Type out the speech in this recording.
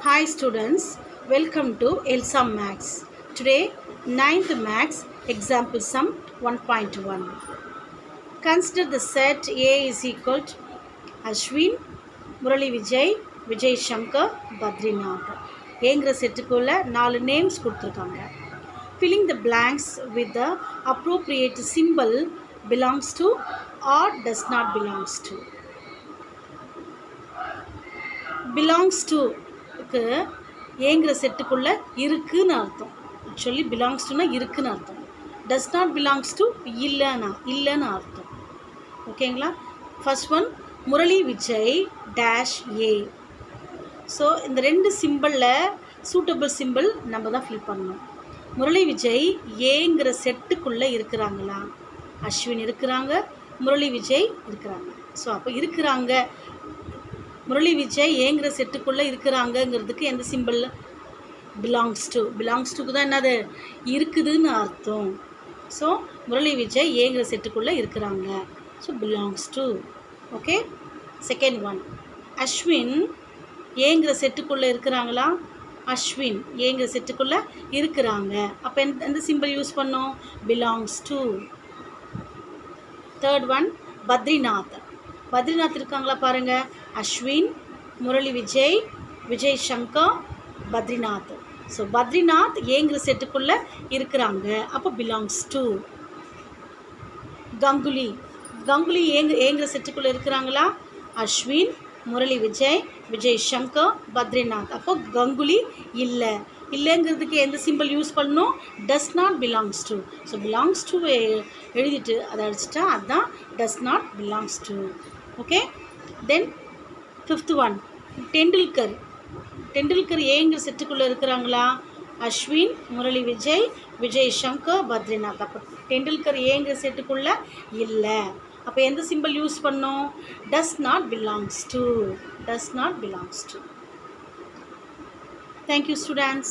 Hi students, welcome to Elsa Max. Today, 9th Max example sum 1.1. Consider the set A is equal to Ashwin, Murali Vijay, Vijay Shankar, Badrinath. ஏங்கிற செட்டுக்குள்ள 4 names கொடுத்துருக்காங்க. Filling the blanks with the appropriate symbol belongs to or does not belongs to. Belongs to ஏங்கிற செட்டுக்குள்ளே இருக்குன்னு அர்த்தம். Actually belongs டுனா இருக்குன்னு அர்த்தம். Does not belongs to இல்லைன்னு அர்த்தம். ஓகேங்களா? First one Murali Vijay dash ஏ. ஸோ இந்த ரெண்டு சிம்பிளில் சூட்டபிள் சிம்பிள் நம்ம தான் ஃபில் பண்ணணும். முரளி விஜய் ஏங்கிற செட்டுக்குள்ளே இருக்கிறாங்களா? அஸ்வின் இருக்கிறாங்க, முரளி விஜய் இருக்கிறாங்க. ஸோ அப்போ இருக்கிறாங்க, முரளி விஜய் ஏங்கிற செட்டுக்குள்ளே இருக்கிறாங்கங்கிறதுக்கு எந்த சிம்பிள்? பிலாங்ஸ் டுக்கு தான் என்னது? இருக்குதுன்னு அர்த்தம். ஸோ முரளி விஜய் ஏங்கிற செட்டுக்குள்ளே இருக்கிறாங்க. So belongs to. Okay. Second one Ashwin ஏங்கிற செட்டுக்குள்ளே இருக்கிறாங்களா? அஸ்வின் ஏங்கிற செட்டுக்குள்ளே இருக்கிறாங்க. அப்போ எந்த சிம்பிள் யூஸ் பண்ணோம்? Belongs to. Third one Badrinath. Badrinath இருக்காங்களா பாருங்கள். அஸ்வின், முரளி விஜய், விஜய் சங்கர், பத்ரிநாத். ஸோ பத்ரிநாத் ஏங்கிற செட்டுக்குள்ளே இருக்கிறாங்க. அப்போ பிலாங்ஸ் டு. கங்குலி ஏங்கிற செட்டுக்குள்ளே இருக்கிறாங்களா? அஸ்வின், முரளி விஜய், விஜய் சங்கர், பத்ரிநாத். அப்போ கங்குலி இல்லைங்கிறதுக்கு எந்த சிம்பிள் யூஸ் பண்ணணும்? Does not belongs to. So belongs to எழுதிட்டு அதை அடிச்சிட்டா அதுதான் does not belongs to. Okay. Then fifth one Tendulkar ஏங்கிற செட்டுக்குள்ளே இருக்கிறாங்களா? அஸ்வின், முரளி விஜய், விஜய் சங்கர், பத்ரிநாத். அப்போ டெண்டுல்கர் ஏங்கிற செட்டுக்குள்ளே இல்லை. அப்போ எந்த சிம்பிள் யூஸ் பண்ணோம்? Does not belongs to. Thank you students.